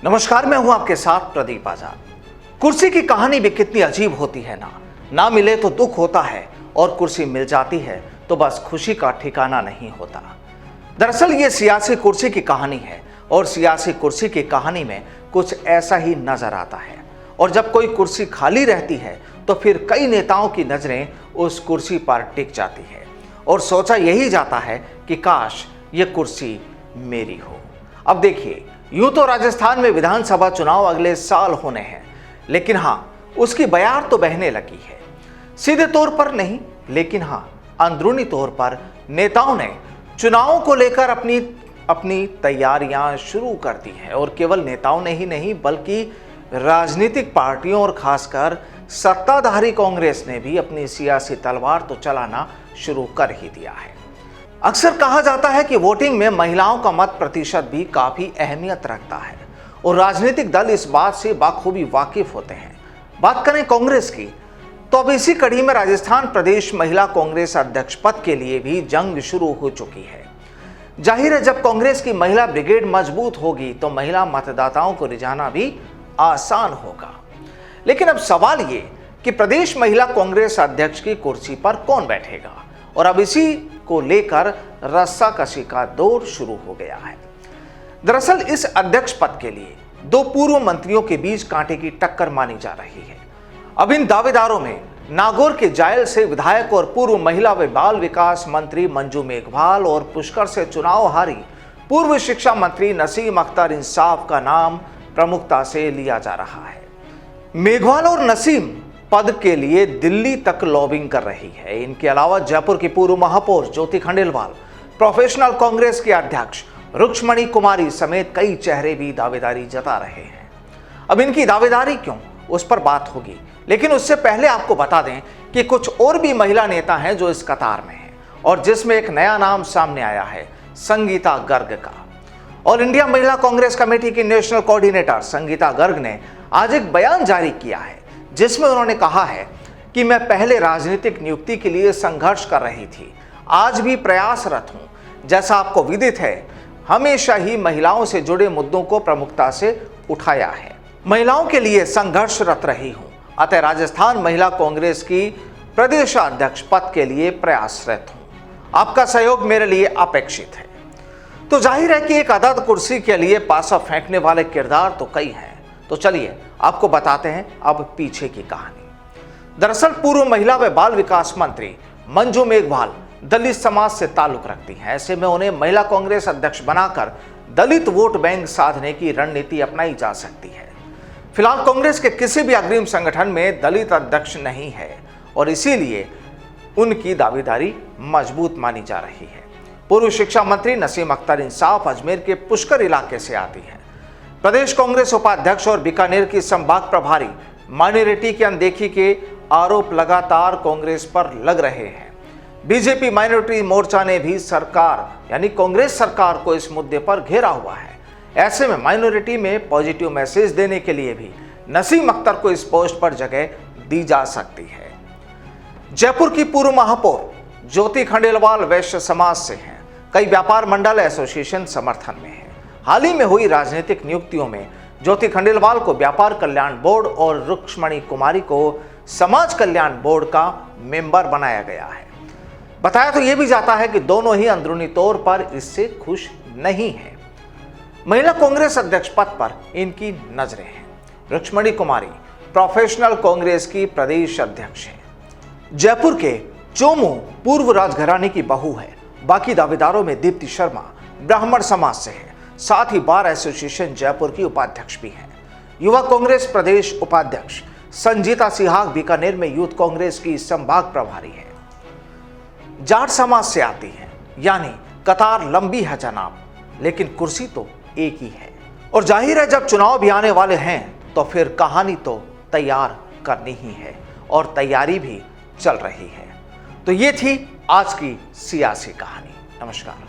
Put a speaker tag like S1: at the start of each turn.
S1: नमस्कार, मैं हूं आपके साथ प्रदीप आजाद। कुर्सी की कहानी भी कितनी अजीब होती है ना मिले तो दुख होता है और कुर्सी मिल जाती है तो बस खुशी का ठिकाना नहीं होता। दरअसल ये सियासी कुर्सी की कहानी है और सियासी कुर्सी की कहानी में कुछ ऐसा ही नजर आता है। और जब कोई कुर्सी खाली रहती है तो फिर कई नेताओं की नजरें उस कुर्सी पर टिक जाती है और सोचा यही जाता है कि काश ये कुर्सी मेरी हो। अब देखिए, यूं तो राजस्थान में विधानसभा चुनाव अगले साल होने हैं, लेकिन हां, उसकी बयार तो बहने लगी है। सीधे तौर पर नहीं, लेकिन हां, अंदरूनी तौर पर नेताओं ने चुनावों को लेकर अपनी तैयारियां शुरू कर दी है। और केवल नेताओं ने ही नहीं, बल्कि राजनीतिक पार्टियों और खासकर सत्ताधारी कांग्रेस ने भी अपनी सियासी तलवार तो चलाना शुरू कर ही दिया है। अक्सर कहा जाता है कि वोटिंग में महिलाओं का मत प्रतिशत भी काफी अहमियत रखता है और राजनीतिक दल इस बात से बाखूबी वाकिफ होते हैं। बात करें कांग्रेस की, तो अब इसी कड़ी में राजस्थान प्रदेश महिला कांग्रेस अध्यक्ष पद के लिए भी जंग शुरू हो चुकी है। जाहिर है, जब कांग्रेस की महिला ब्रिगेड मजबूत होगी तो महिला मतदाताओं को रिझाना भी आसान होगा। लेकिन अब सवाल ये कि प्रदेश महिला कांग्रेस अध्यक्ष की कुर्सी पर कौन बैठेगा, और अब इसी को लेकर रस्साकशी का दौर शुरू हो गया है। दरअसल इस अध्यक्ष पद के लिए दो पूर्व मंत्रियों के बीच कांटे की टक्कर मानी जा रही है। अब इन दावेदारों में नागौर के जायल से विधायक और पूर्व महिला व बाल विकास मंत्री मंजू मेघवाल और पुष्कर से चुनाव हारी पूर्व शिक्षा मंत्री नसीम अख्तर इंसाफ का नाम प्रमुखता से लिया जा रहा है। मेघवाल और नसीम पद के लिए दिल्ली तक लॉबिंग कर रही है। इनके अलावा जयपुर की पूर्व महापौर ज्योति खंडेलवाल, प्रोफेशनल कांग्रेस के अध्यक्ष रुक्मणी कुमारी समेत कई चेहरे भी दावेदारी जता रहे हैं। अब इनकी दावेदारी क्यों, उस पर बात होगी, लेकिन उससे पहले आपको बता दें कि कुछ और भी महिला नेता हैं जो इस कतार में हैं, और जिसमें एक नया नाम सामने आया है, संगीता गर्ग का। ऑल इंडिया महिला कांग्रेस कमेटी की नेशनल कोऑर्डिनेटर संगीता गर्ग ने आज एक बयान जारी किया है, जिसमें उन्होंने कहा है कि मैं पहले राजनीतिक नियुक्ति के लिए संघर्ष कर रही थी, आज भी प्रयासरत हूं। जैसा आपको विदित है, हमेशा ही महिलाओं से जुड़े मुद्दों को प्रमुखता से उठाया है, महिलाओं के लिए संघर्षरत रही हूं। अतः राजस्थान महिला कांग्रेस की प्रदेशाध्यक्ष पद के लिए प्रयासरत हूं। आपका सहयोग मेरे लिए अपेक्षित है। तो जाहिर है कि एक अदद कुर्सी के लिए पासा फेंकने वाले किरदार तो कई हैं। तो चलिए आपको बताते हैं अब पीछे की कहानी। दरअसल पूर्व महिला व बाल विकास मंत्री मंजू मेघवाल दलित समाज से ताल्लुक रखती हैं। ऐसे में उन्हें महिला कांग्रेस अध्यक्ष बनाकर दलित वोट बैंक साधने की रणनीति अपनाई जा सकती है। फिलहाल कांग्रेस के किसी भी अग्रिम संगठन में दलित अध्यक्ष नहीं है और इसीलिए उनकी दावेदारी मजबूत मानी जा रही है। पूर्व शिक्षा मंत्री नसीम अख्तर इंसाफ अजमेर के पुष्कर इलाके से आती है। प्रदेश कांग्रेस उपाध्यक्ष और बीकानेर की संभाग प्रभारी माइनॉरिटी की अनदेखी के आरोप लगातार कांग्रेस पर लग रहे हैं। बीजेपी माइनॉरिटी मोर्चा ने भी सरकार यानी कांग्रेस सरकार को इस मुद्दे पर घेरा हुआ है। ऐसे में माइनॉरिटी में पॉजिटिव मैसेज देने के लिए भी नसीम अख्तर को इस पोस्ट पर जगह दी जा सकती है। जयपुर की पूर्व महापौर ज्योति खंडेलवाल वैश्य समाज से हैं। कई व्यापार मंडल एसोसिएशन समर्थन में है। हाल ही में हुई राजनीतिक नियुक्तियों में ज्योति खंडेलवाल को व्यापार कल्याण बोर्ड और रुक्मणी कुमारी को समाज कल्याण बोर्ड का मेंबर बनाया गया है। बताया तो यह भी जाता है कि दोनों ही अंदरूनी तौर पर इससे खुश नहीं हैं। महिला कांग्रेस अध्यक्ष पद पर इनकी नजरें हैं। रुक्मणी कुमारी प्रोफेशनल कांग्रेस की प्रदेश अध्यक्ष हैं। जयपुर के चोमू पूर्व राजघराने की बहू है। बाकी दावेदारों में दीप्ति शर्मा ब्राह्मण समाज से है। साथ ही बार एसोसिएशन जयपुर की उपाध्यक्ष भी हैं। युवा कांग्रेस प्रदेश उपाध्यक्ष संजीता सिहाग बीकानेर में यूथ कांग्रेस की संभाग प्रभारी है। जाट समाज से आती है, यानी कतार लंबी है जनाब, लेकिन कुर्सी तो एक ही है। और जाहिर है, जब चुनाव भी आने वाले हैं तो फिर कहानी तो तैयार करनी ही है और तैयारी भी चल रही है। तो ये थी आज की सियासी कहानी। नमस्कार।